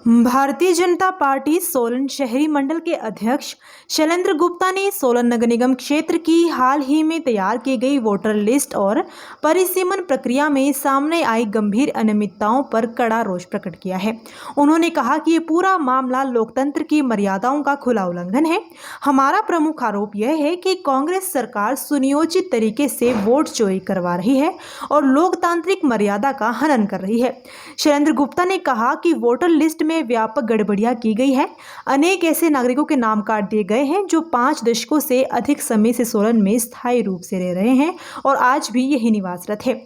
Bharatiya Janata party Solan शहरी मंडल के अध्यक्ष शैलेंद्र गुप्ता ने सोलन नगर निगम क्षेत्र की हाल ही में तैयार की गई वोटर लिस्ट और परिसीमन प्रक्रिया में सामने आई गंभीर अनियमितताओं पर कड़ा रोष प्रकट किया है। उन्होंने कहा कि ये पूरा मामला लोकतंत्र की मर्यादाओं का खुला उल्लंघन है। हमारा प्रमुख आरोप यह है कि कांग्रेस सरकार सुनियोजित तरीके से वोट चोरी करवा रही है और लोकतांत्रिक मर्यादा का हनन कर रही है। शैलेंद्र गुप्ता ने कहा कि वोटर लिस्ट में व्यापक गड़बड़ियां की गई है। अनेक ऐसे नागरिकों के नाम काट दिए गए हैं जो 5 दशकों से अधिक समय से सोलन में स्थायी रूप से रह रहे हैं और आज भी यही निवासरत है।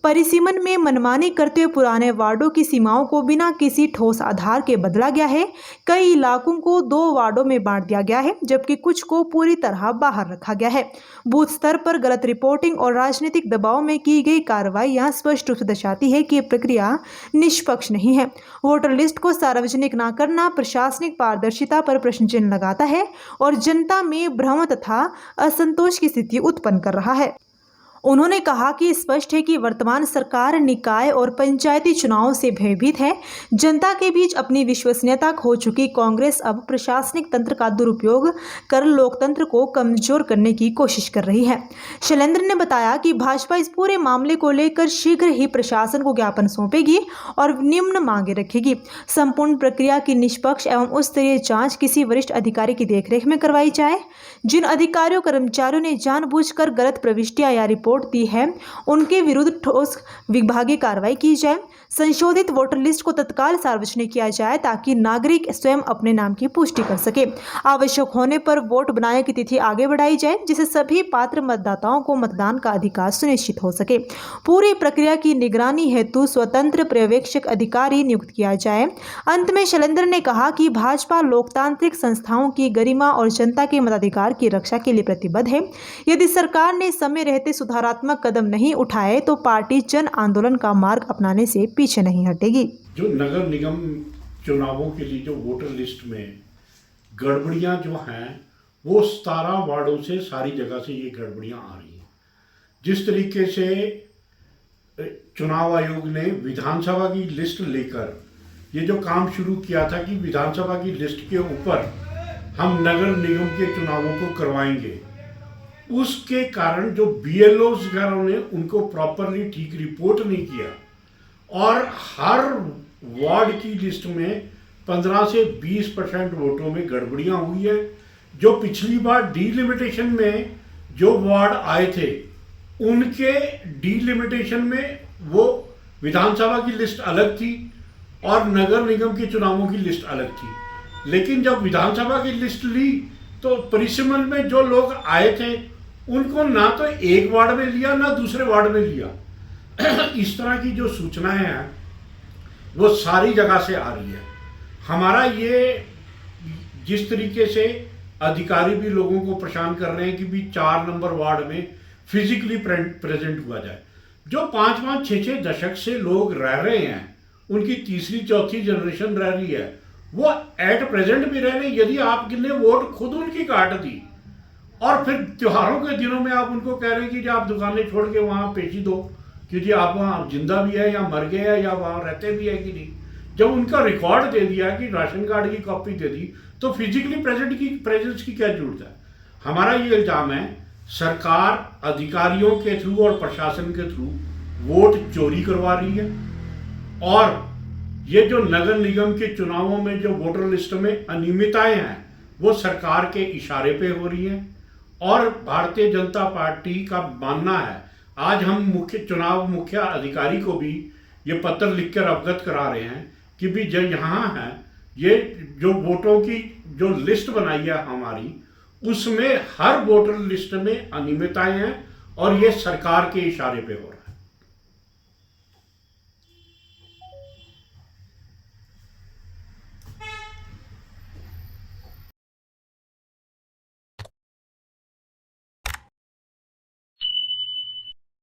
परिसीमन में मनमानी करते हुए पुराने वार्डों की सीमाओं को बिना किसी ठोस आधार के बदला गया है। कई इलाकों को 2 वार्डों में बांट दिया गया है, जबकि कुछ को पूरी तरह बाहर रखा गया है। बूथ स्तर पर गलत रिपोर्टिंग और राजनीतिक दबाव में की गई कार्रवाइयां स्पष्ट रूप से दर्शाती है कि ये प्रक्रिया निष्पक्ष नहीं है। वोटर लिस्ट को सार्वजनिक न करना प्रशासनिक पारदर्शिता पर प्रश्न चिन्ह लगाता है और जनता में भ्रम तथा असंतोष की स्थिति उत्पन्न कर रहा है। उन्होंने कहा कि स्पष्ट है कि वर्तमान सरकार निकाय और पंचायती चुनावों से भयभीत है। जनता के बीच अपनी विश्वसनीयता खो चुकी कांग्रेस अब प्रशासनिक तंत्र का दुरुपयोग कर लोकतंत्र को कमजोर करने की कोशिश कर रही है। शैलेंद्र ने बताया कि भाजपा इस पूरे मामले को लेकर शीघ्र ही प्रशासन को ज्ञापन सौंपेगी और निम्न मांगे रखेगी। संपूर्ण प्रक्रिया की निष्पक्ष एवं उच्च स्तरीय जाँच किसी वरिष्ठ अधिकारी की देखरेख में करवाई जाए। जिन अधिकारियों कर्मचारियों ने जानबूझकर गलत प्रविष्टियां या रिपोर्ट दी है, उनके विरुद्ध ठोस विभागीय कार्रवाई की जाए। संशोधित वोटर लिस्ट को तत्काल सार्वजनिक किया जाए ताकि नागरिक स्वयं अपने नाम की पुष्टि कर सके। आवश्यक होने पर वोट बनाने की तिथि आगे बढ़ाई जाए, जिससे सभी पात्र मतदाताओं को मतदान का अधिकार सुनिश्चित हो सके। पूरी प्रक्रिया की निगरानी हेतु स्वतंत्र पर्यवेक्षक अधिकारी नियुक्त किया जाए। अंत में शैलेंद्र ने कहा कि भाजपा लोकतांत्रिक संस्थाओं की गरिमा और जनता के मताधिकार की रक्षा के लिए प्रतिबद्ध है। यदि सरकार ने समय रहते सुधारात्मक कदम नहीं उठाए तो पार्टी जन आंदोलन का मार्ग अपनाने से पीछे नहीं हटेगी। जो नगर निगम चुनावों के लिए जो वोटर लिस्ट में गड़बड़ियां जो हैं वो 17 वार्डों से सारी जगह से ये गड़बड़ियां आ रही हैं। जिस तरीके से चुनाव आयोग ने विधानसभा की लिस्ट लेकर ये जो काम शुरू किया था कि विधानसभा की लिस्ट के ऊपर हम नगर निगम के चुनावों को करवाएंगे, उसके कारण जो BLOs वगैरह ने उनको प्रॉपरली ठीक रिपोर्ट नहीं किया और हर वार्ड की लिस्ट में 15 से 20% वोटों में गड़बड़ियां हुई है। जो पिछली बार डीलिमिटेशन में जो वार्ड आए थे उनके डीलिमिटेशन में वो विधानसभा की लिस्ट अलग थी और नगर निगम के चुनावों की लिस्ट अलग थी। लेकिन जब विधानसभा की लिस्ट ली तो परिसीमन में जो लोग आए थे उनको ना तो एक वार्ड में लिया ना दूसरे वार्ड में लिया। इस तरह की जो सूचनाएं हैं वो सारी जगह से आ रही है। हमारा ये जिस तरीके से अधिकारी भी लोगों को परेशान कर रहे हैं कि भी 4 नंबर वार्ड में फिजिकली प्रेजेंट हुआ जाए। जो 5-5, 6-6 दशक से लोग रह रहे हैं, उनकी तीसरी चौथी जनरेशन रह रही है, वो एट प्रेजेंट भी रह रहे हैं। यदि आपने वोट खुद उनकी काट दी और फिर त्योहारों के दिनों में आप उनको कह रहे हैं कि जी आप दुकानें छोड़ के वहाँ पेशी दो कि जी आप वहाँ जिंदा भी है या मर गए हैं या वहाँ रहते भी है कि नहीं। जब उनका रिकॉर्ड दे दिया कि राशन कार्ड की कॉपी दे दी तो फिजिकली प्रेजेंस की क्या जरूरत है। हमारा ये इल्जाम है सरकार अधिकारियों के थ्रू और प्रशासन के थ्रू वोट चोरी करवा रही है और ये जो नगर निगम के चुनावों में जो वोटर लिस्ट में अनियमितताएं हैं वो सरकार के इशारे पे हो रही हैं। और भारतीय जनता पार्टी का मानना है, आज हम चुनाव मुख्य अधिकारी को भी ये पत्र लिखकर अवगत करा रहे हैं कि भी जो यहाँ है ये जो वोटों की जो लिस्ट बनाई है हमारी, उसमें हर वोटर लिस्ट में अनियमितताएं हैं और ये सरकार के इशारे पे हो रहा है।